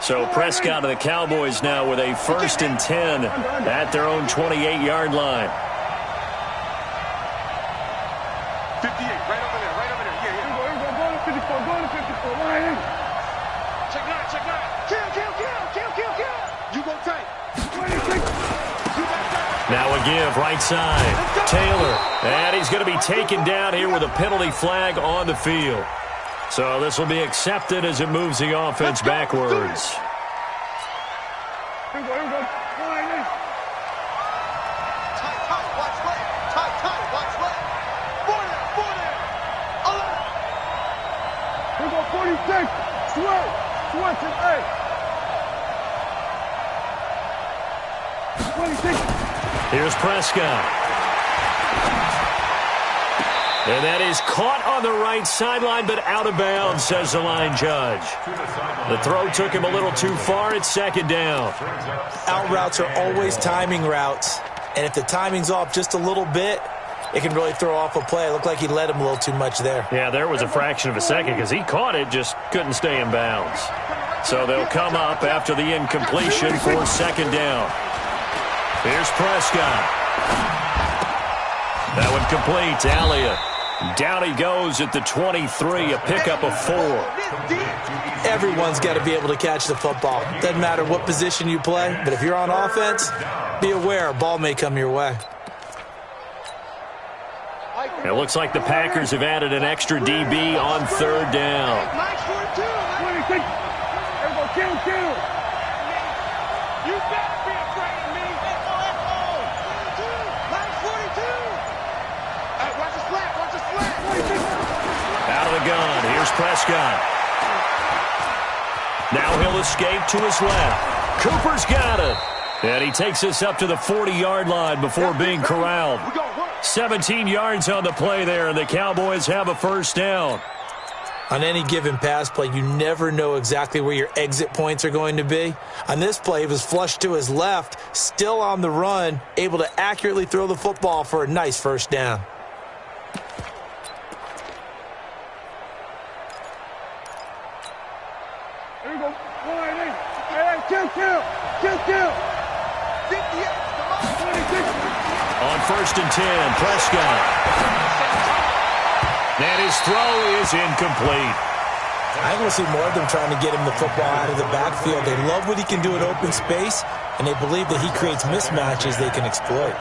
So Prescott of the Cowboys now with a 1st and 10 at their own 28-yard line. 58, right over there, right over there. Yeah, yeah. Go to 54, go to 54. Line. Check 9, check 9. Kill. You go tight. 26. Now a give, right side. Taylor, and he's going to be taken down here with a penalty flag on the field. So this will be accepted as it moves the offense backwards. Here we go. Line. Tight, watch left. Tight, watch left. 40, 11. Here we go, 46. Switch to 8. 26. Here's Prescott. And that is caught on the right sideline, but out of bounds, says the line judge. The throw took him a little too far. It's 2nd down. Out routes are always timing routes. And if the timing's off just a little bit, it can really throw off a play. It looked like he led him a little too much there. Yeah, there was a fraction of a second because he caught it, just couldn't stay in bounds. So they'll come up after the incompletion for 2nd down. Here's Prescott. That one complete to Elliott. Down he goes at the 23, a pickup of 4. Everyone's got to be able to catch the football. Doesn't matter what position you play, but if you're on offense, be aware a ball may come your way. It looks like the Packers have added an extra DB on 3rd down. 26. Here we go, kill. You better be afraid of me. Line 42. Watch the flat. Out of the gun, here's Prescott. Now he'll escape to his left. Cooper's got it. And he takes us up to the 40-yard line before being corralled. 17 yards on the play there, and the Cowboys have a 1st down. On any given pass play, you never know exactly where your exit points are going to be. On this play, he was flushed to his left, still on the run, able to accurately throw the football for a nice 1st down. Here we go. Line. Kill. 58, come on. 26. On 1st and 10, Prescott. And his throw is incomplete. I want to see more of them trying to get him the football out of the backfield. They love what he can do in open space, and they believe that he creates mismatches they can exploit.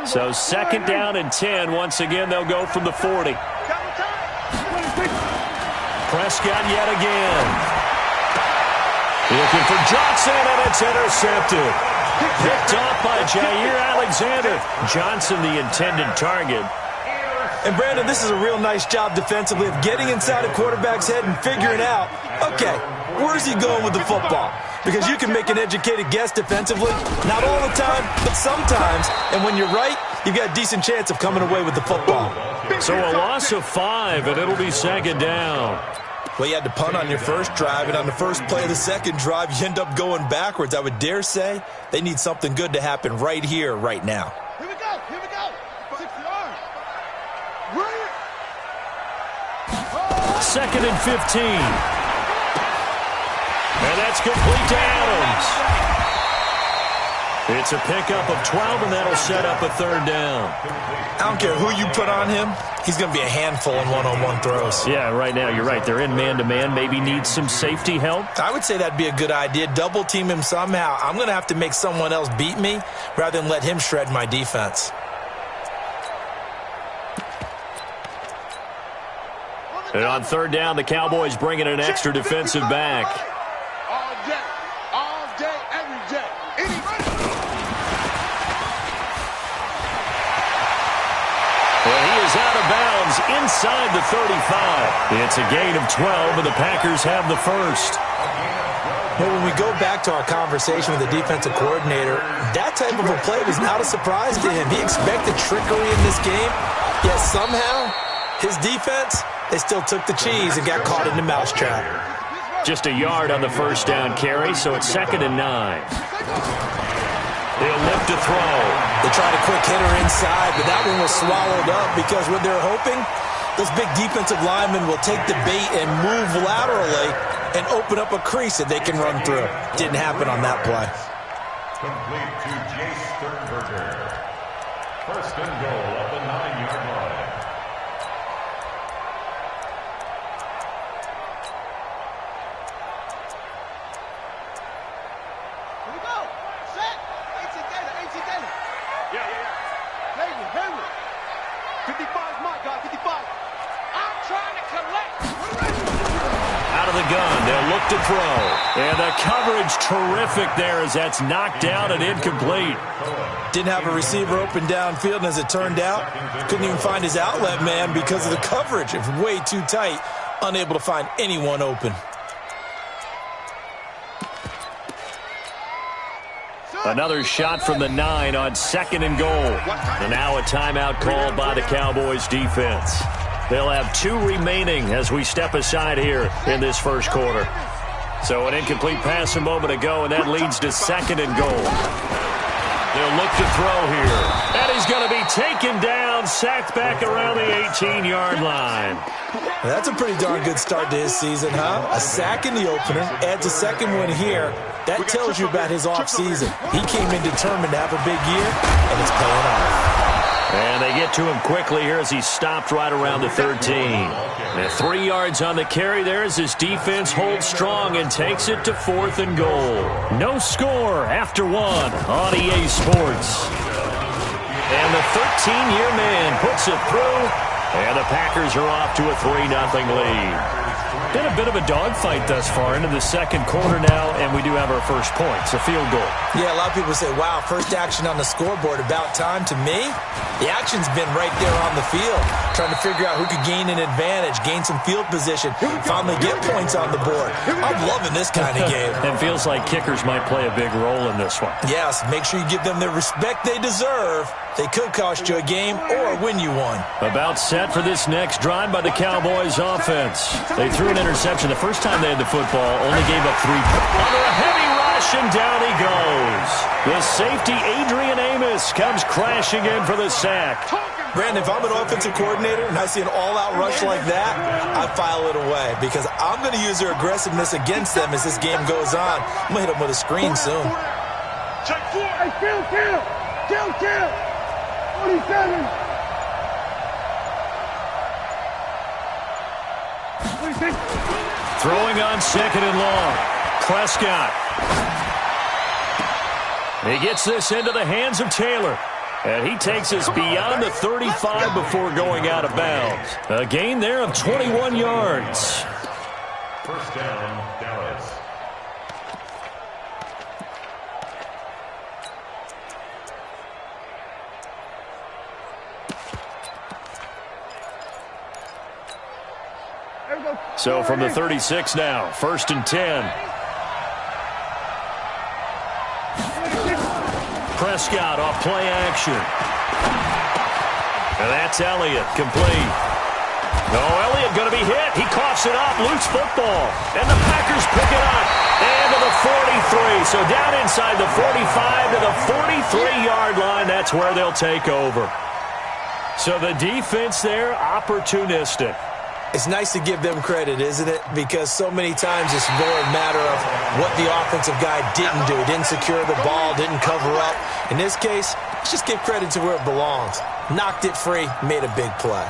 So 2nd down and 10. Once again, they'll go from the 40. Prescott yet again. Looking for Johnson, and it's intercepted. Picked off by Jair Alexander. Johnson, the intended target. And, Brandon, this is a real nice job defensively of getting inside a quarterback's head and figuring out, okay, where's he going with the football? Because you can make an educated guess defensively, not all the time, but sometimes. And when you're right, you've got a decent chance of coming away with the football. So a loss of 5, and it'll be 2nd down. Well, you had to punt on your first drive, and on the first play of the second drive, you end up going backwards. I would dare say they need something good to happen right here, right now. Here we go. 6 yards. Run it. 2nd and 15. And that's complete to Adams. It's a pickup of 12, and that'll set up a 3rd down. I don't care who you put on him. He's going to be a handful in one-on-one throws. Yeah, right now, you're right. They're in man-to-man. Maybe need some safety help. I would say that'd be a good idea. Double team him somehow. I'm going to have to make someone else beat me rather than let him shred my defense. And on 3rd down, the Cowboys bringing an extra defensive back. All day, every day. Well, he is out of bounds inside the 35. It's a gain of 12, and the Packers have the 1st. Well, when we go back to our conversation with the defensive coordinator, that type of a play was not a surprise to him. He expected trickery in this game, yet somehow His defense, they still took the cheese and got caught in the mousetrap. Just a yard on the first down carry, so it's 2nd and 9. They'll look to throw. They tried a quick hitter inside, but that one was swallowed up because what they're hoping, those big defensive linemen will take the bait and move laterally and open up a crease that they can run through. Didn't happen on that play. Complete to Jace Sternberger. 1st and goal at the 9-yard line. Here we go. Set. 18 Taylor. Yeah. Henry. 55's my guy. 55. I'm trying to collect. Out of the gun, they'll look to throw. And the coverage terrific there as that's knocked down and incomplete. Didn't have a receiver open downfield, and as it turned out, couldn't even find his outlet man because of the coverage. It was way too tight, unable to find anyone open. Another shot from the 9 on 2nd and goal. And now a timeout called by the Cowboys defense. They'll have 2 remaining as we step aside here in this first quarter. So an incomplete pass a moment ago, and that leads to 2nd and goal. They'll look to throw here. And he's going to be taken down, sacked back around the 18-yard line. That's a pretty darn good start to his season, huh? A sack in the opener, adds a second one here. That tells you about his offseason. He came in determined to have a big year, and it's paying off. And they get to him quickly here as he stopped right around the 13. And 3 yards on the carry there as his defense holds strong and takes it to 4th and goal. No score after 1 on EA Sports. And the 13-year man puts it through, and the Packers are off to a 3-0 lead. Been a bit of a dogfight thus far into the second quarter now, and we do have our first point. It's a field goal. Yeah, a lot of people say, wow, first action on the scoreboard, about time. To me, the action's been right there on the field, trying to figure out who could gain an advantage, gain some field position, finally get points on the board. I'm loving this kind of game. And feels like kickers might play a big role in this one. Yes, make sure you give them the respect they deserve. They could cost you a game or win you one. About set for this next drive by the Cowboys offense. They threw an interception the first time they had the football, only gave up 3. Under a heavy rush, and down he goes. The safety, Adrian Amos, comes crashing in for the sack. Brandon, if I'm an offensive coordinator and I see an all-out rush like that, I file it away because I'm going to use their aggressiveness against them as this game goes on. I'm going to hit them with a screen soon. Check 4. Hey, kill. 47. 26. Throwing on 2nd and long. Prescott. He gets this into the hands of Taylor. And he takes us beyond the 35 before going out of bounds. A gain there of 21 yards. First down, Dallas. So from the 36 now, 1st and 10. Prescott off play action. And that's Elliott, complete. No, Elliott going to be hit. He coughs it up, loose football. And the Packers pick it up. And to the 43. So down inside the 45 to the 43-yard line. That's where they'll take over. So the defense there, opportunistic. It's nice to give them credit, isn't it? Because so many times it's more a matter of what the offensive guy didn't do. Didn't secure the ball, didn't cover up. In this case, let's just give credit to where it belongs. Knocked it free, made a big play.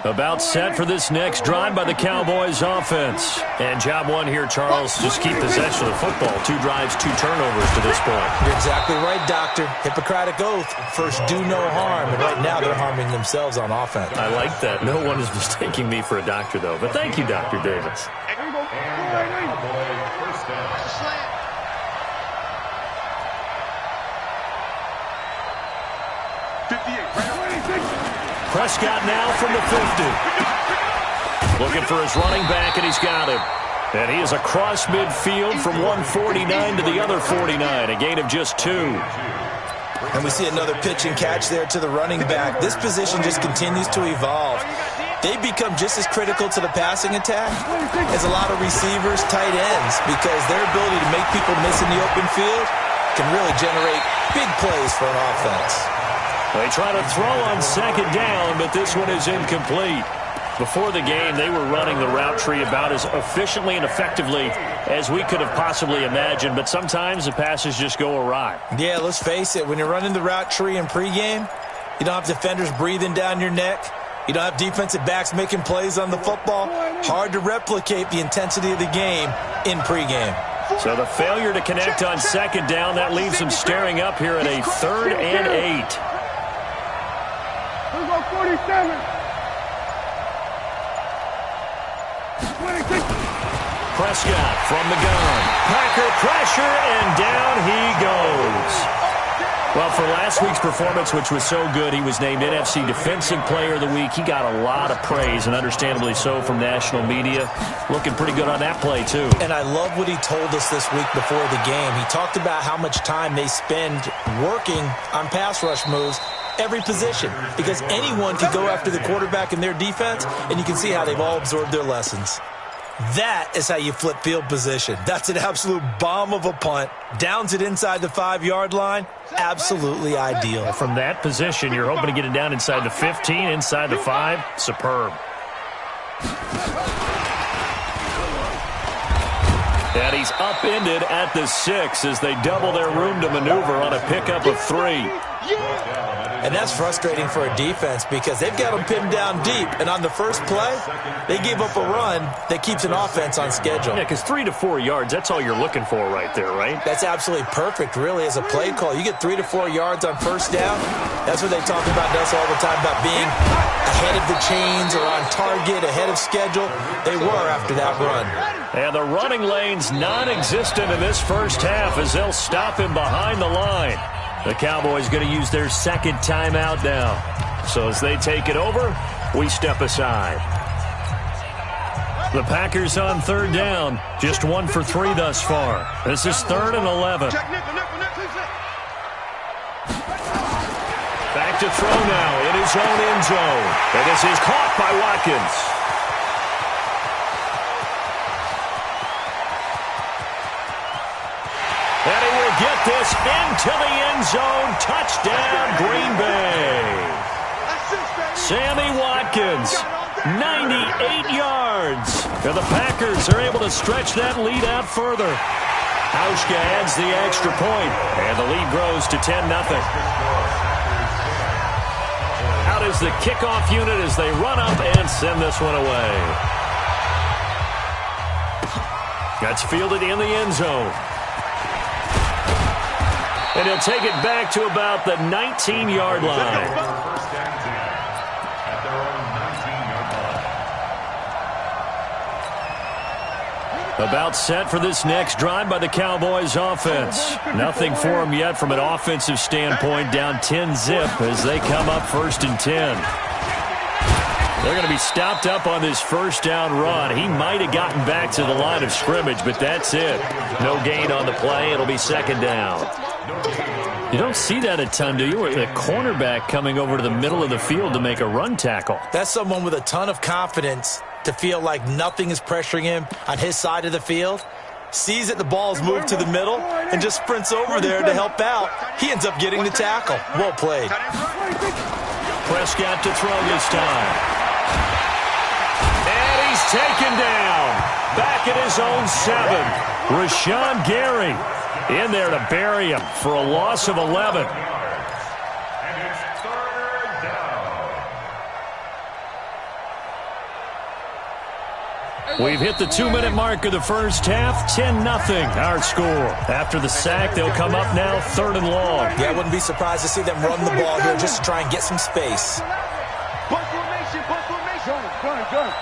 About set for this next drive by the Cowboys offense. And job one here, Charles, just keep possession of the football. 2 drives, 2 turnovers to this point. You're exactly right, Doctor. Hippocratic oath. First, do no harm. And right now, they're harming themselves on offense. I like that. No one is mistaking me for a doctor, though. But thank you, Dr. Davis. First down. Prescott now from the 50. Looking for his running back, and he's got him. And he is across midfield from one 49 to the other 49, a gain of just 2. And we see another pitch and catch there to the running back. This position just continues to evolve. They become just as critical to the passing attack as a lot of receivers, tight ends, because their ability to make people miss in the open field can really generate big plays for an offense. They try to throw on second down, but this one is incomplete. Before the game, they were running the route tree about as efficiently and effectively as we could have possibly imagined, but sometimes the passes just go awry. Yeah, let's face it. When you're running the route tree in pregame, you don't have defenders breathing down your neck. You don't have defensive backs making plays on the football. Hard to replicate the intensity of the game in pregame. So the failure to connect on second down, that leaves them staring up here at a 3rd and 8. Let's go 47. 26. Prescott from the gun. Packer pressure, and down he goes. Well, for last week's performance, which was so good, he was named NFC Defensive Player of the Week. He got a lot of praise, and understandably so, from national media. Looking pretty good on that play, too. And I love what he told us this week before the game. He talked about how much time they spend working on pass rush moves, every position, because anyone can go after the quarterback in their defense, and you can see how they've all absorbed their lessons. That is how you flip field position. That's an absolute bomb of a punt. Downs it inside the 5-yard line. Absolutely ideal. From that position, you're hoping to get it down inside the 15, inside the 5. Superb. And he's upended at the 6 as they double their room to maneuver on a pickup of 3. And that's frustrating for a defense because they've got them pinned down deep. And on the first play, they gave up a run that keeps an offense on schedule. Yeah, because 3 to 4 yards, that's all you're looking for right there, right? That's absolutely perfect, really, as a play call. You get 3 to 4 yards on first down. That's what they talk about us all the time, about being ahead of the chains or on target, ahead of schedule. They were after that run. And the running lane's non-existent in this first half as they'll stop him behind the line. The Cowboys going to use their second timeout now. So as they take it over, we step aside. The Packers on 3rd down. Just 1 for 3 thus far. This is 3rd and 11. Back to throw now in his own end zone. And this is caught by Watkins. And he will get this into the end zone. Touchdown, Green Bay. Sammy Watkins, 98 yards. And the Packers are able to stretch that lead out further. Hauschka adds the extra point, and the lead grows to 10-0. Out is the kickoff unit as they run up and send this one away. That's fielded in the end zone. And he'll take it back to about the 19-yard line. First and 10 at their own 19-yard line. About set for this next drive by the Cowboys offense. Nothing for them yet from an offensive standpoint, down 10-zip as they come up 1st and 10. They're going to be stopped up on this first down run. He might have gotten back to the line of scrimmage, but that's it. No gain on the play. It'll be 2nd down. You don't see that a ton, do you? With a cornerback coming over to the middle of the field to make a run tackle. That's someone with a ton of confidence to feel like nothing is pressuring him on his side of the field. Sees that the ball's moved to the middle and just sprints over there to help out. He ends up getting the tackle. Well played. Prescott to throw this time. And he's taken down. Back at his own 7. Rashawn Gary in there to bury him for a loss of 11. And it's 3rd down. We've hit the 2-minute mark of the first half. 10-0 our score. After the sack, they'll come up now 3rd and long. Yeah, I wouldn't be surprised to see them run the ball here just to try and get some space. Punt formation, punt formation. Gun.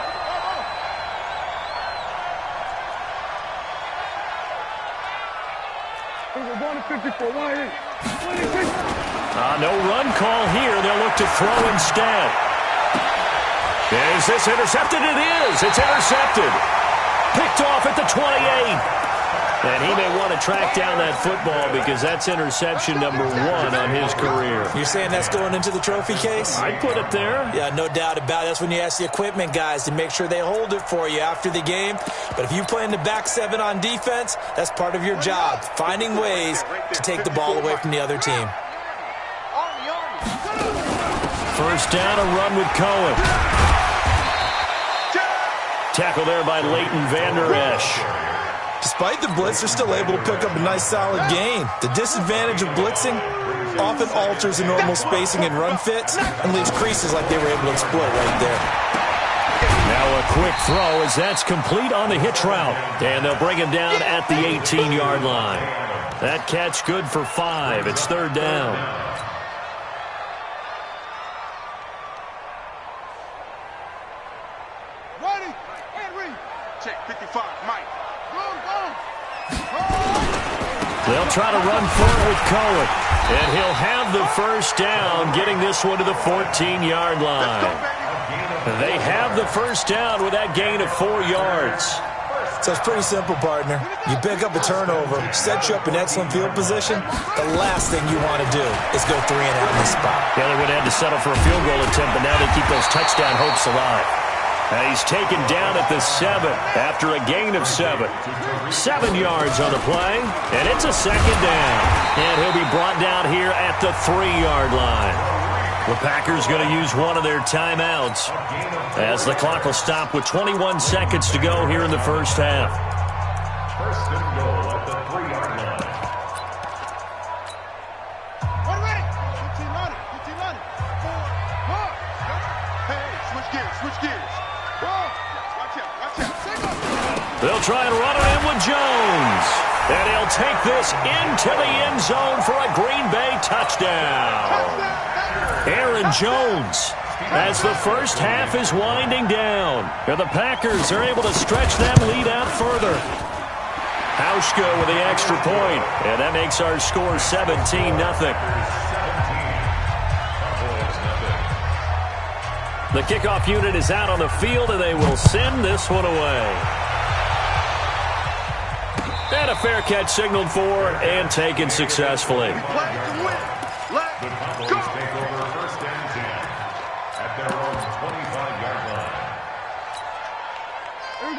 We're going to 54. 1-8. 26. No run call here. They'll look to throw instead. Is this intercepted? It is. It's intercepted. Picked off at the 28. And he may want to track down that football because that's interception number 1 on his career. You're saying that's going into the trophy case? I'd put it there. Yeah, no doubt about it. That's when you ask the equipment guys to make sure they hold it for you after the game. But if you play in the back 7 on defense, that's part of your job, finding ways to take the ball away from the other team. First down, a run with Cohen. Tackle there by Leighton Vander Esch. Despite the blitz, they're still able to pick up a nice, solid gain. The disadvantage of blitzing often alters the normal spacing and run fits and leaves creases like they were able to exploit right there. Now a quick throw as that's complete on the hitch route. And they'll bring him down at the 18-yard line. That catch good for 5. It's third down. Ready, Henry. Check 55, Mike. They'll try to run for it with Cohen. And he'll have the first down, getting this one to the 14-yard line. They have the first down with that gain of 4 yards. So it's pretty simple, partner. You pick up a turnover, set you up in excellent field position. The last thing you want to do is go 3 and out in this spot. Yeah, they would have had to settle for a field goal attempt, but now they keep those touchdown hopes alive. And he's taken down at the 7 after a gain of 7. 7 yards on the play, and it's a second down. And he'll be brought down here at the 3-yard line. The Packers going to use one of their timeouts as the clock will stop with 21 seconds to go here in the first half. First and goal at the 3-yard line. One ready. 15 running. 15 running. 4, 1. Hey, switch gears. Watch out. They'll try and run it in with Jones. And he'll take this into the end zone for a Green Bay touchdown. Aaron Jones, as the first half is winding down. And the Packers are able to stretch that lead out further. Hauschka with the extra point, and that makes our score 17-0. The kickoff unit is out on the field, and they will send this one away. And a fair catch signaled for and taken successfully. The Cowboys take over first and 10 at their own 25-yard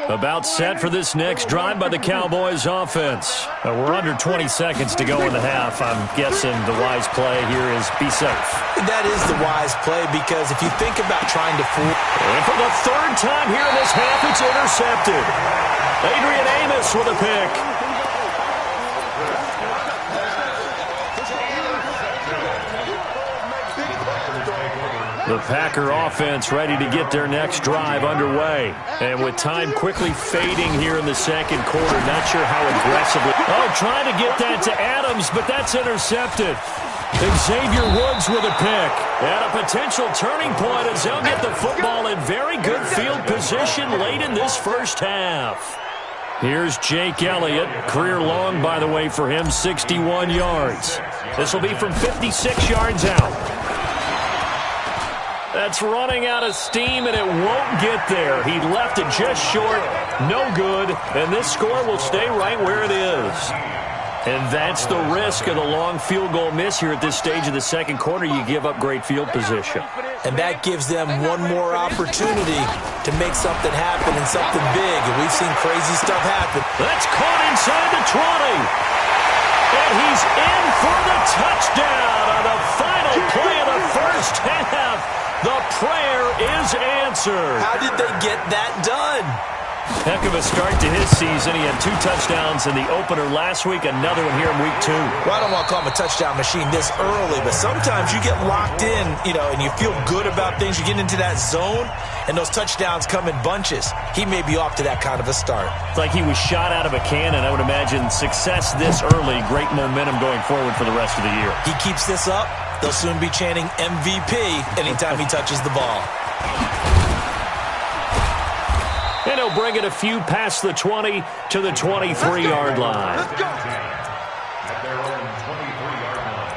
line. About set for this next drive by the Cowboys offense. We're under 20 seconds to go in the half. I'm guessing the wise play here is be safe. That is the wise play because if you think about trying to fool... And for the 3rd time here in this half, it's intercepted. Adrian Amos with a pick. The Packer offense ready to get their next drive underway. And with time quickly fading here in the second quarter, not sure how aggressively. Oh, trying to get that to Adams, but that's intercepted. Xavier Woods with a pick. And a potential turning point as they'll get the football in very good field position late in this first half. Here's Jake Elliott. Career long, by the way, for him, 61 yards. This will be from 56 yards out. That's running out of steam, and it won't get there. He left it just short. No good. And this score will stay right where it is. And that's the risk of the long field goal miss here at this stage of the second quarter. You give up great field position. And that gives them one more opportunity to make something happen and something big. And we've seen crazy stuff happen. That's caught inside the 20. And he's in for the touchdown on the final play of the first half. The prayer is answered. How did they get that done? Heck of a start to his season. He had 2 touchdowns in the opener last week, another one here in week 2. Well, I don't want to call him a touchdown machine this early, but sometimes you get locked in, and you feel good about things. You get into that zone, and those touchdowns come in bunches. He may be off to that kind of a start. It's like he was shot out of a cannon. I would imagine success this early, great momentum going forward for the rest of the year. He keeps this up, they'll soon be chanting MVP anytime he touches the ball. And he'll bring it a few past the 20 to the 23-yard line. Let's go. At their own 23-yard line.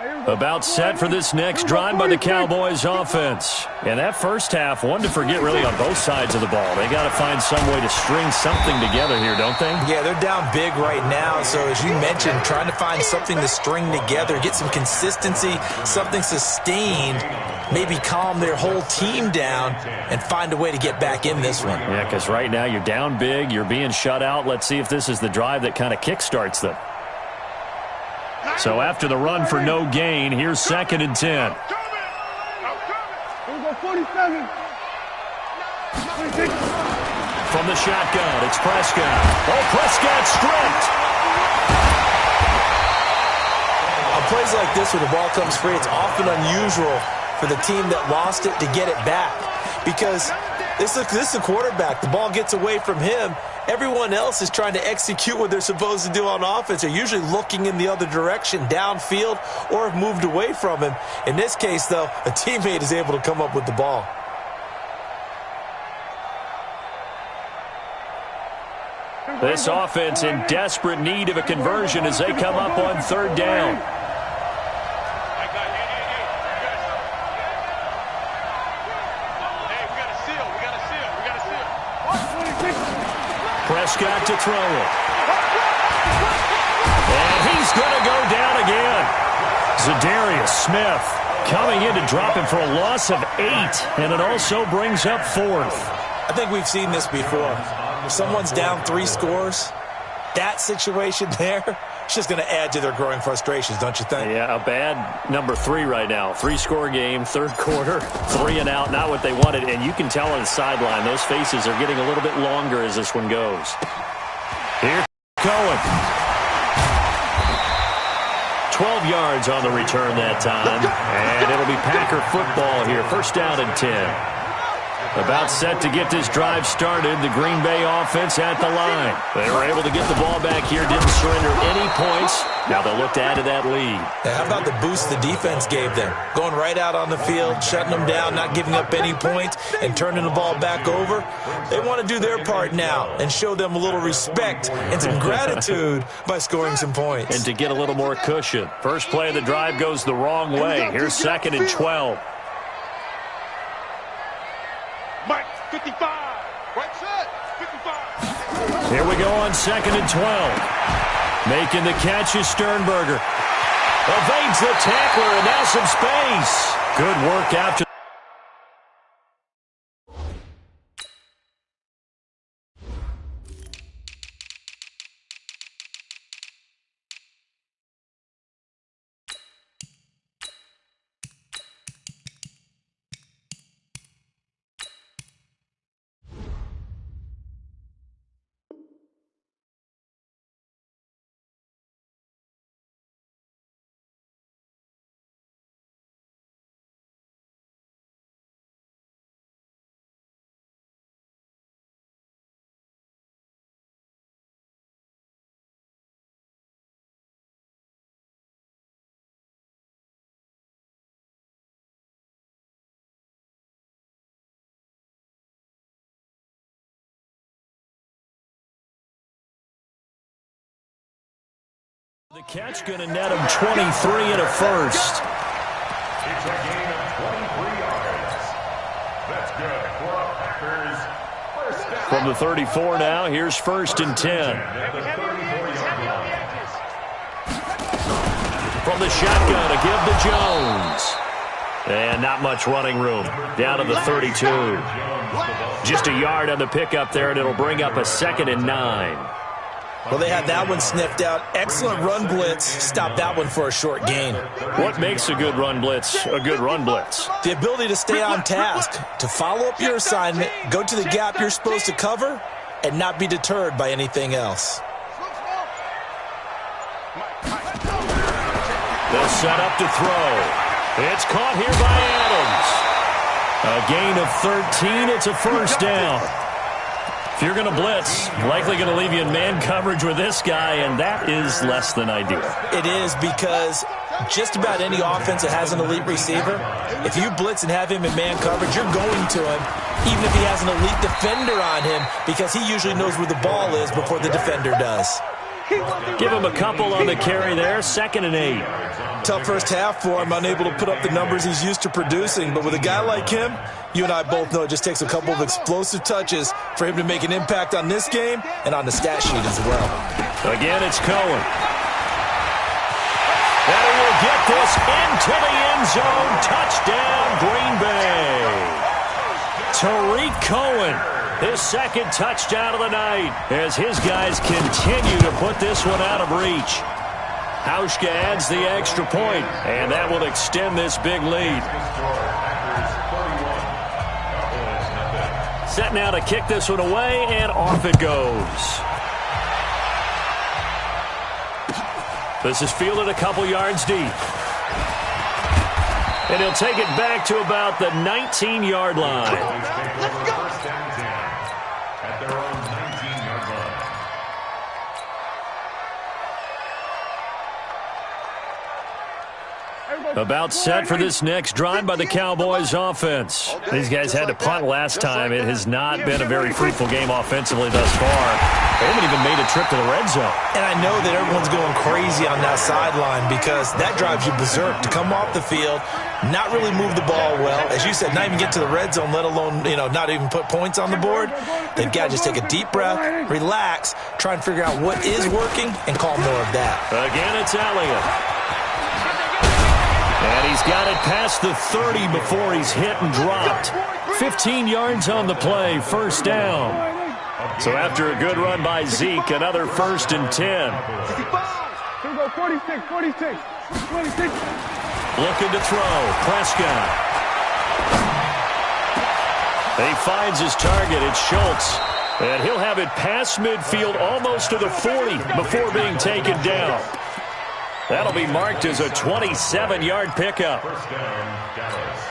Here we About set for this next drive by the Cowboys offense. And that first half, one to forget really on both sides of the ball. They got to find some way to string something together here, don't they? Yeah, they're down big right now. So as you mentioned, trying to find something to string together, get some consistency, something sustained, maybe calm their whole team down and find a way to get back in this one. Yeah, because right now you're down big, you're being shut out. Let's see if this is the drive that kind of kickstarts them. So after the run for no gain, here's 2nd and 10. Here we go, 47. 26. From the shotgun, it's Prescott. Oh, Prescott stripped. On plays like this where the ball comes free, it's often unusual for the team that lost it to get it back. Because this is a quarterback. The ball gets away from him. Everyone else is trying to execute what they're supposed to do on offense. They're usually looking in the other direction, downfield, or have moved away from him. In this case, though, a teammate is able to come up with the ball. This offense in desperate need of a conversion as they come up on 3rd down. Prescott to throw it. And he's going to go down again. Za'Darius Smith coming in to drop him for a loss of 8, and it also brings up 4th. I think we've seen this before. If someone's down 3 scores, that situation there, it's just going to add to their growing frustrations, don't you think? Yeah, a bad number 3 right now. 3-score game, 3rd quarter, 3 and out, not what they wanted. And you can tell on the sideline, those faces are getting a little bit longer as this one goes. Here Cohen. 12 yards on the return that time. And it'll be Packer football here. 1st down and 10. About set to get this drive started. The Green Bay offense at the line. They were able to get the ball back here. Didn't surrender any points. Now they'll look to add to that lead. How about the boost the defense gave them? Going right out on the field, shutting them down, not giving up any points, and turning the ball back over. They want to do their part now and show them a little respect and some gratitude by scoring some points. And to get a little more cushion. First play of the drive goes the wrong way. Here's 2nd and 12. Mike, 55. Right set, 55. Here we go on 2nd and 12. Making the catch is Sternberger. Evades the tackler, and now some space. Good work out to the catch, going to net him 23 and a first. It's a gain of 23 yards. That's good for a Packers first down. From the 34 now, here's 1st and 10. At the 34-yard line. From the shotgun, a give to Jones. And not much running room. Down to the 32. Just a yard on the pickup there, and it'll bring up a 2nd and 9. Well, they had that one sniffed out. Excellent run blitz. Stopped that one for a short gain. What makes a good run blitz a good run blitz? The ability to stay on task, to follow up your assignment, go to the gap you're supposed to cover, and not be deterred by anything else. They'll set up to throw. It's caught here by Adams. A gain of 13. It's a 1st down. If you're going to blitz, likely going to leave you in man coverage with this guy, and that is less than ideal. It is, because just about any offense that has an elite receiver, if you blitz and have him in man coverage, you're going to him, even if he has an elite defender on him, because he usually knows where the ball is before the defender does. Give him a couple on the carry there, 2nd and 8. Tough first half for him, unable to put up the numbers he's used to producing. But with a guy like him, you and I both know it just takes a couple of explosive touches for him to make an impact on this game and on the stat sheet as well. Again, it's Cohen. And he will get this into the end zone. Touchdown, Green Bay. Tariq Cohen, his 2nd touchdown of the night as his guys continue to put this one out of reach. Hauschka adds the extra point, and that will extend this big lead. Set now to kick this one away, and off it goes. This is fielded a couple yards deep. And he'll take it back to about the 19-yard line. First down 10 at their own 19-yard line. About set for this next drive by the Cowboys offense. These guys had to punt last time. It has not been a very fruitful game offensively thus far. They haven't even made a trip to the red zone. And I know that everyone's going crazy on that sideline because that drives you berserk to come off the field, not really move the ball well. As you said, not even get to the red zone, let alone, not even put points on the board. They've got to just take a deep breath, relax, try and figure out what is working, and call more of that. Again, it's Elliott. And he's got it past the 30 before he's hit and dropped. 15 yards on the play, first down. So after a good run by Zeke, another 1st and 10. Here we go, 46, 46, 26. Looking to throw, Prescott. He finds his target, it's Schultz. And he'll have it past midfield almost to the 40 before being taken down. That'll be marked as a 27-yard pickup. First down, Dallas.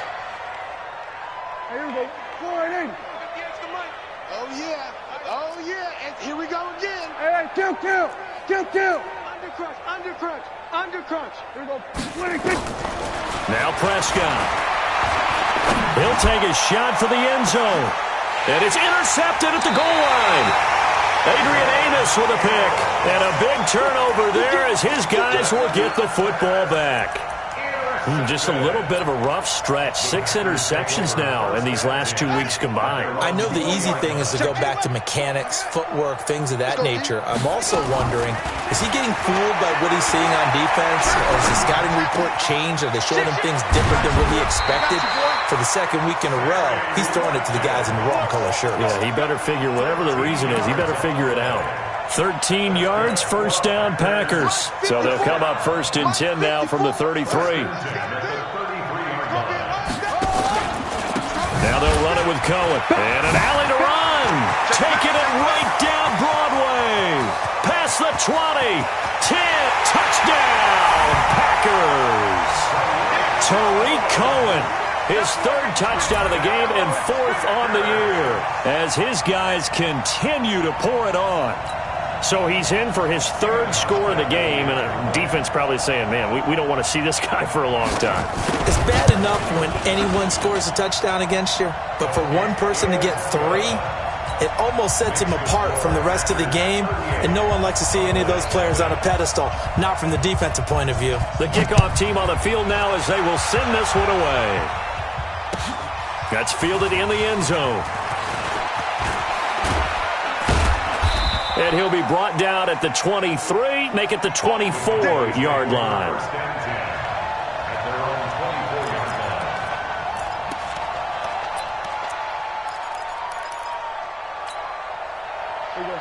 Here we go, 4 and 8. Oh, yeah. Oh, yeah. And here we go again. Hey, kill. Undercrunch. Here we go, 26. Now Prescott. He'll take a shot for the end zone. And it's intercepted at the goal line. Adrian Amos with a pick. And a big turnover there as his guys will get the football back. Just a little bit of a rough stretch. 6 interceptions now in these last 2 weeks combined. I know the easy thing is to go back to mechanics, footwork, things of that nature. I'm also wondering, is he getting fooled by what he's seeing on defense? Or is the scouting report changed? Are they showing him things different than what he expected? For the 2nd week in a row, he's throwing it to the guys in the wrong color shirts. Yeah, he better figure, whatever the reason is, he better figure it out. 13 yards, first down Packers. So they'll come up 1st and 10 now from the 33. Now they'll run it with Cohen. And an alley to run. Taking it right down Broadway. Past the 20. 10. Touchdown, Packers. Tariq Cohen. His 3rd touchdown of the game and 4th on the year as his guys continue to pour it on. So he's in for his 3rd score of the game, and a defense probably saying, man, we don't want to see this guy for a long time. It's bad enough when anyone scores a touchdown against you, but for one person to get 3, it almost sets him apart from the rest of the game, and no one likes to see any of those players on a pedestal, not from the defensive point of view. The kickoff team on the field now as they will send this one away. That's fielded in the end zone. And he'll be brought down at the 23, make it the 24-yard line.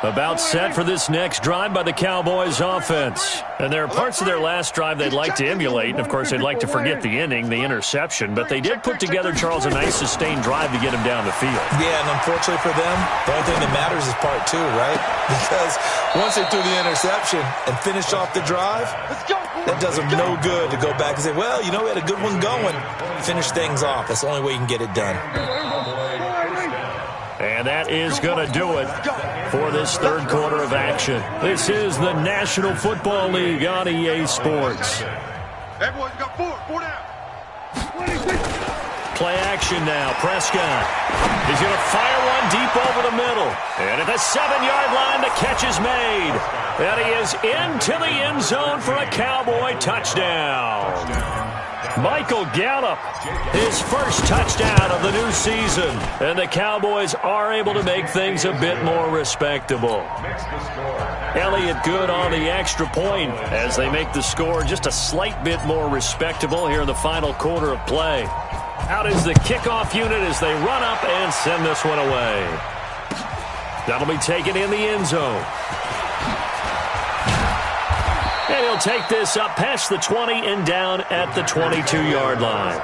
About set for this next drive by the Cowboys offense. And there are parts of their last drive they'd like to emulate. And, of course, they'd like to forget the inning, the interception. But they did put together, Charles, a nice sustained drive to get him down the field. Yeah, and unfortunately for them, the only thing that matters is part 2, right? Because once they threw the interception and finished off the drive, that does them no good to go back and say, well, we had a good one going. Finish things off. That's the only way you can get it done. And that is going to do it for this 3rd quarter of action. This is the National Football League on EA Sports. Everyone's got 4 down. Play action now. Prescott. He's going to fire one deep over the middle. And at the 7-yard line, the catch is made. And he is into the end zone for a Cowboy touchdown. Michael Gallup, his first touchdown of the new season. And the Cowboys are able to make things a bit more respectable. Elliott good on the extra point as they make the score just a slight bit more respectable here in the final quarter of play. Out is the kickoff unit as they run up and send this one away. That'll be taken in the end zone. And he'll take this up past the 20 and down at the 22-yard line.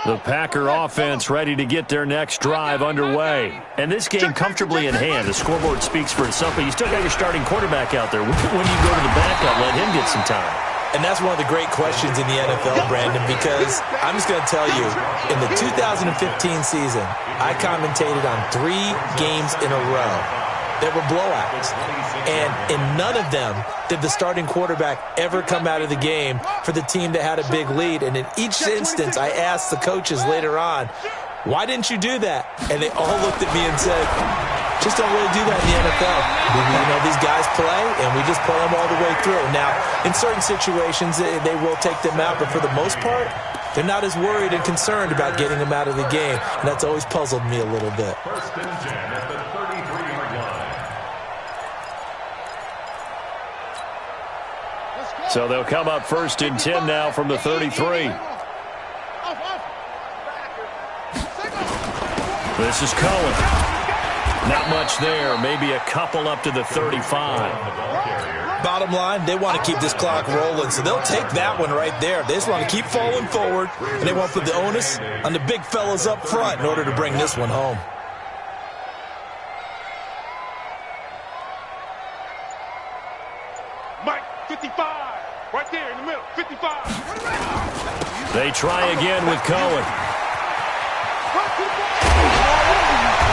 The Packer offense ready to get their next drive underway. And this game comfortably in hand. The scoreboard speaks for itself, but you still got your starting quarterback out there. When do you go to the backup, let him get some time? And that's one of the great questions in the NFL, Brandon, because I'm just going to tell you, in the 2015 season, I commentated on 3 games in a row that were blowouts. And in none of them did the starting quarterback ever come out of the game for the team that had a big lead. And in each instance, I asked the coaches later on, why didn't you do that? And they all looked at me and said, just don't really do that in the NFL. You know, these guys play, and we just play them all the way through. Now, in certain situations, they will take them out, but for the most part, they're not as worried and concerned about getting them out of the game. And that's always puzzled me a little bit. First and 10 at the 33-yard line. So they'll come up first and 10 now from the 33. This is Cohen. Not much there. Maybe a couple up to the 35. Bottom line, they want to keep this clock rolling, so they'll take that one right there. They just want to keep falling forward, and they want to put the onus on the big fellas up front in order to bring this one home. Mike, 55. Right there in the middle, 55. They try again with Cohen.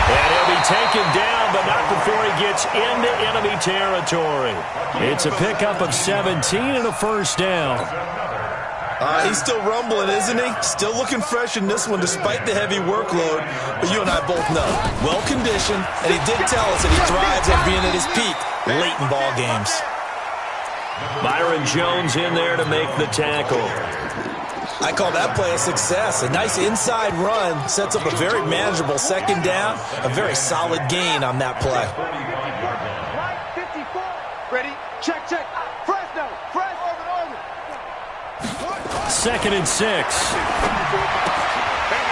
And he'll be taken down, but not before he gets into enemy territory. It's a pickup of 17 and a first down. He's still rumbling, isn't he? Still looking fresh in this one despite the heavy workload. But you and I both know, well-conditioned, and he did tell us that he thrives on being at his peak late in ball games. Byron Jones in there to make the tackle. I call that play a success. A nice inside run sets up a very manageable second down. A very solid gain on that play. Right, 54. Ready? Check, check. Fresno. Over. 2nd and 6.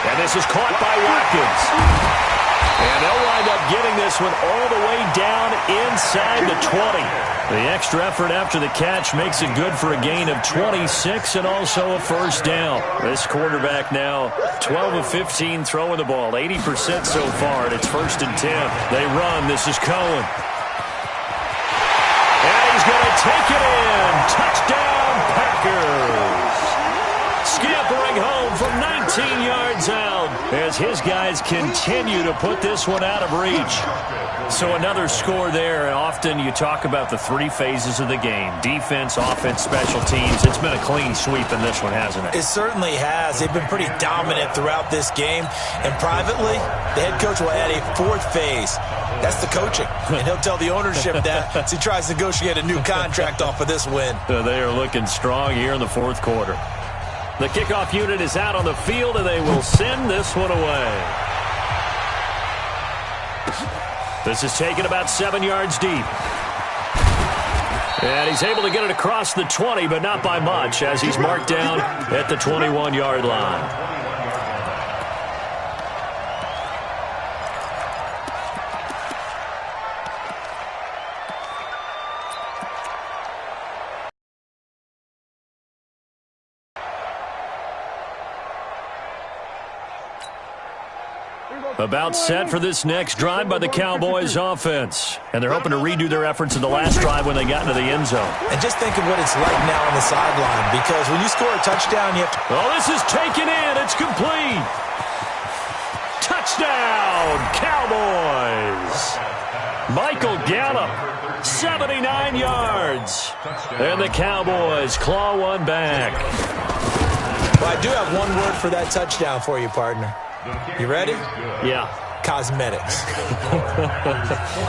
And this is caught by Watkins. And they'll wind up getting this one all the way down inside the 20. The extra effort after the catch makes it good for a gain of 26 and also a first down. This quarterback now 12 of 15 throwing the ball, 80% so far, and it's 1st and 10. They run. This is Cohen. And he's going to take it in. Touchdown, Packers. Scampering home from 19 yards out as his guys continue to put this one out of reach. So another score there. Often you talk about the 3 phases of the game: defense, offense, special teams. It's been a clean sweep in this one, hasn't it? It certainly has. They've been pretty dominant throughout this game. And privately, the head coach will add a 4th phase. That's the coaching. And he'll tell the ownership that as he tries to negotiate a new contract off of this win. They are looking strong here in the 4th quarter. The kickoff unit is out on the field, and they will send this one away. This is taken about 7 yards deep. And he's able to get it across the 20, but not by much, as he's marked down at the 21-yard line. About set for this next drive by the Cowboys offense. And they're hoping to redo their efforts in the last drive when they got into the end zone. And just think of what it's like now on the sideline, because when you score a touchdown, you have to... Oh, this is taken in. It's complete. Touchdown, Cowboys. Michael Gallup, 79 yards. And the Cowboys claw one back. Well, I do have one word for that touchdown for you, partner. You ready? Yeah. Cosmetics.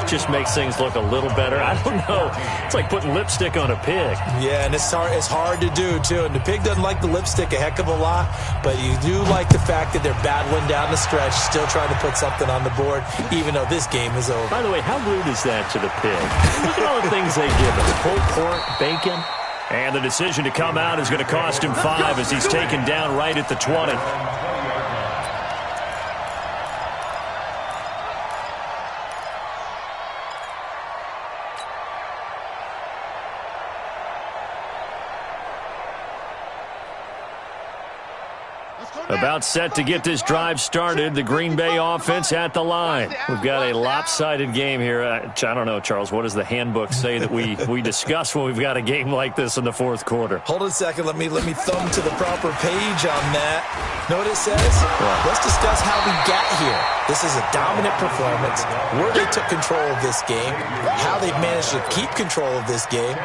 Just makes things look a little better. I don't know. It's like putting lipstick on a pig. Yeah, and it's hard to do, too. And the pig doesn't like the lipstick a heck of a lot, but you do like the fact that they're battling down the stretch, still trying to put something on the board, even though this game is over. By the way, how rude is that to the pig? Look at all the things they give him. Pulled pork, bacon. And the decision to come out is going to cost him 5 as he's taken down right at the 20. About set to get this drive started. The Green Bay offense at the line. We've got a lopsided game here. I don't know, Charles, what does the handbook say that we discuss when we've got a game like this in the fourth quarter? Hold on a second. Let me thumb to the proper page on that. Know what it says? Let's discuss how we got here. This is a dominant performance, where they took control of this game, how they've managed to keep control of this game,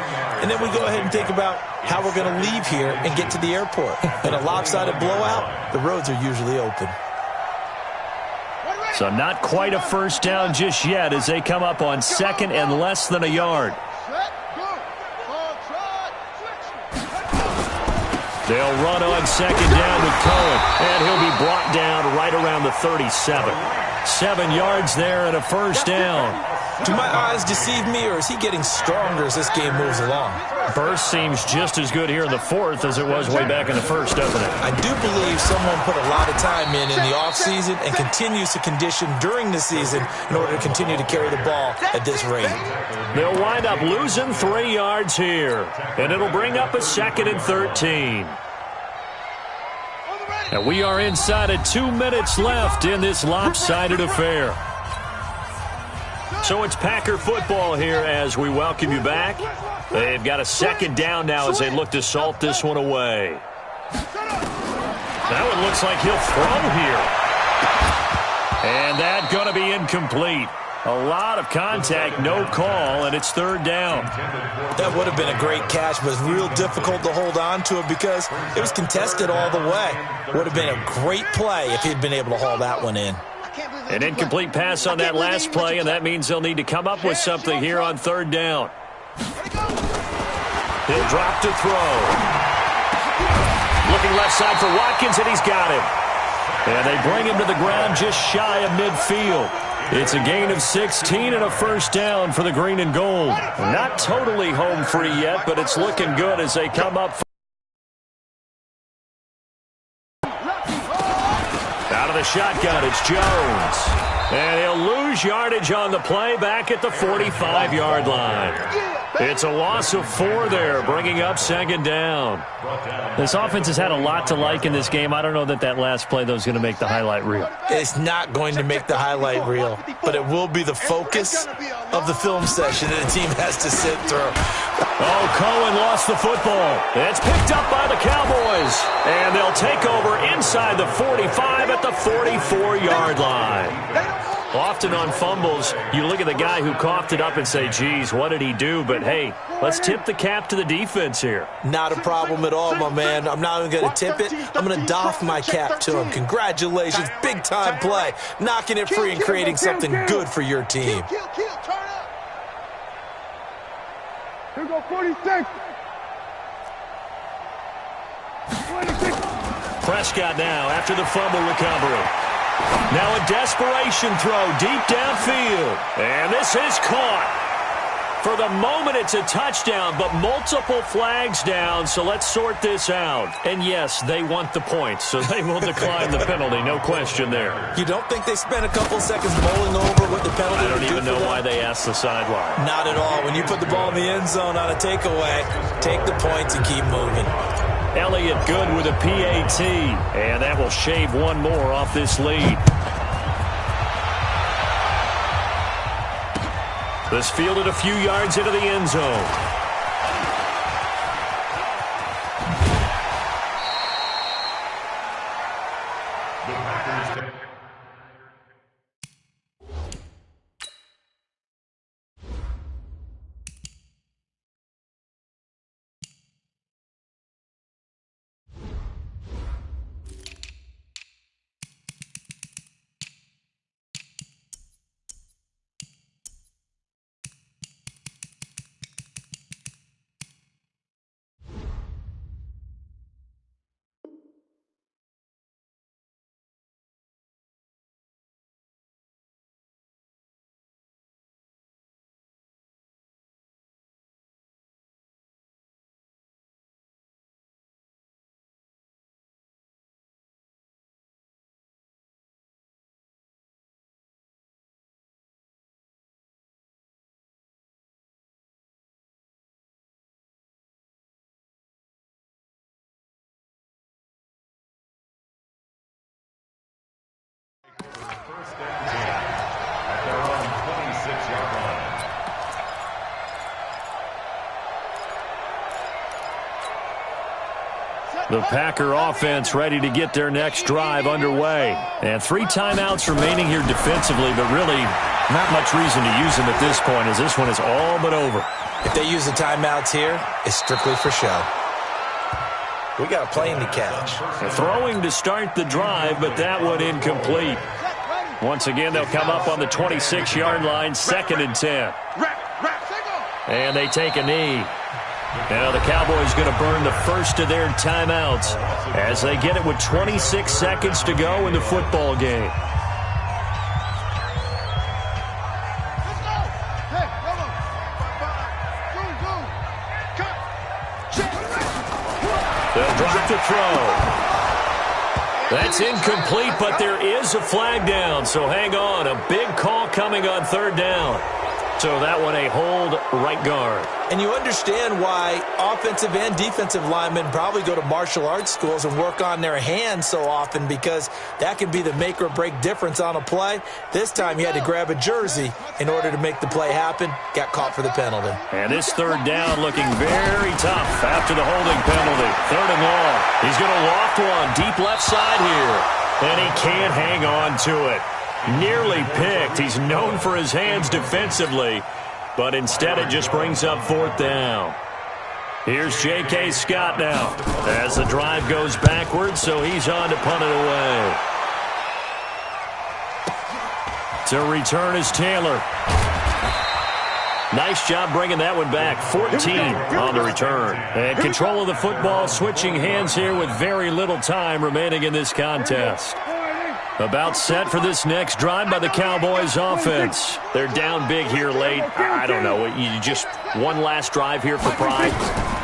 and then we go ahead and think about how we're going to leave here and get to the airport. In a lopsided blowout, the roads are usually open. So not quite a first down just yet as they come up on second and less than a yard. They'll run on second down with Cohen, and he'll be brought down right around the 37. 7 yards there and a first down. Do my eyes deceive me, or is he getting stronger as this game moves along? Burst seems just as good here in the fourth as it was way back in the first, doesn't it? I do believe someone put a lot of time in the offseason and continues to condition during the season in order to continue to carry the ball at this rate. They'll wind up losing 3 yards here, and it'll bring up a second and 13. And we are inside of 2 minutes left in this lopsided affair. So it's Packer football here as we welcome you back. They've got a second down now as they look to salt this one away. That one looks like he'll throw here. And that's going to be incomplete. A lot of contact, no call, and it's third down. That would have been a great catch, but it's real difficult to hold on to it because it was contested all the way. Would have been a great play if he'd been able to haul that one in. An incomplete pass on that last play, and that means they'll need to come up with something here on third down. He'll drop to throw. Looking left side for Watkins, and he's got him. And they bring him to the ground just shy of midfield. It's a gain of 16 and a first down for the green and gold. Not totally home free yet, but it's looking good as they come up. Out of the shotgun, it's Jones. And he'll lose yardage on the play back at the 45-yard line. It's a loss of 4 there, bringing up second down. This offense has had a lot to like in this game. I don't know that last play, though, is going to make the highlight reel. It's not going to make the highlight reel, but it will be the focus of the film session that the team has to sit through. Oh, Cohen lost the football. It's picked up by the Cowboys. And they'll take over inside the 45 at the 44-yard line. Often on fumbles, you look at the guy who coughed it up and say, geez, what did he do? But, hey, let's tip the cap to the defense here. Not a problem at all, my man. I'm not even going to tip it. I'm going to doff my cap to him. Congratulations. Big-time play. Knocking it free and creating something good for your team. Here go 46. 26. Prescott now after the fumble recovery. Now a desperation throw deep downfield. And this is caught. For the moment, it's a touchdown, but multiple flags down, so let's sort this out. And yes, they want the points, so they will decline the penalty, no question there. You don't think they spent a couple seconds mulling over what the penalty I don't would even know why they asked the sideline. Not at all. When you put the ball in the end zone on a takeaway, take the points and keep moving. Elliott good with a PAT, and that will shave one more off this lead. This fielded a few yards into the end zone. The Packer offense ready to get their next drive underway. And 3 timeouts remaining here defensively, but really not much reason to use them at this point as this one is all but over. If they use the timeouts here, it's strictly for show. We got a plane to catch. Throwing to start the drive, but that one incomplete. Once again, they'll come up on the 26-yard line, 2nd and 10. And they take a knee. Now the Cowboys going to burn the first of their timeouts as they get it with 26 seconds to go in the football game. They'll drop the throw. That's incomplete, but there is a flag down, so hang on. A big call coming on 3rd down. So that one a hold right guard. And you understand why offensive and defensive linemen probably go to martial arts schools and work on their hands so often, because that can be the make or break difference on a play. This time he had to grab a jersey in order to make the play happen. Got caught for the penalty. And this 3rd down looking very tough after the holding penalty. 3rd and long. He's going to loft one deep left side here. And he can't hang on to it. Nearly picked. He's known for his hands defensively, but instead it just brings up 4th down. Here's J.K. Scott now as the drive goes backwards, so he's on to punt it away. To return is Taylor. Nice job bringing that one back. 14 on the return. And control of the football, switching hands here with very little time remaining in this contest. About set for this next drive by the Cowboys offense. They're down big here late. I don't know. You just one last drive here for pride.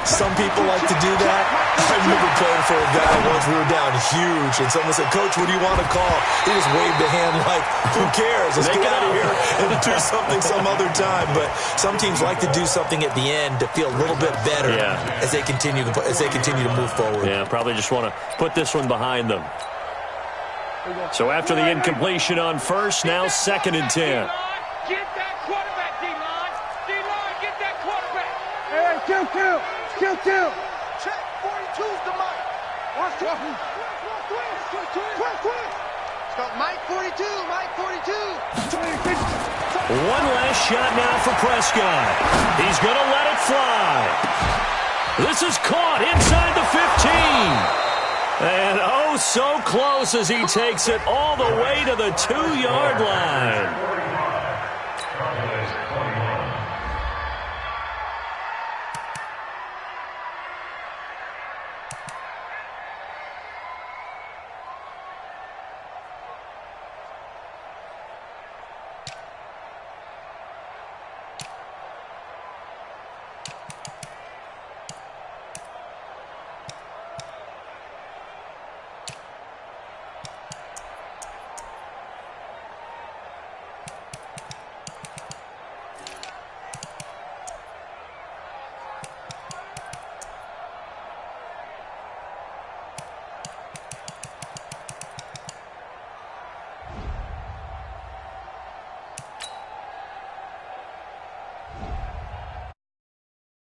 Some people like to do that. I remember playing for a guy once. We were down huge, and someone said, "Coach, what do you want to call?" He just waved a hand like, "Who cares? Let's get out of here and do something some other time." But some teams like to do something at the end to feel a little bit better as they continue to move forward. Yeah, probably just want to put this one behind them. So after the incompletion on 1st, now 2nd and 10. Get that quarterback, D-line. D-line, get that quarterback. Hey, kill. Check, 42's the mic. Watch it. Start Mike 42, Mike 42. One last shot now for Prescott. He's going to let it fly. This is caught inside the 15. And oh, so close as he takes it all the way to the 2-yard line.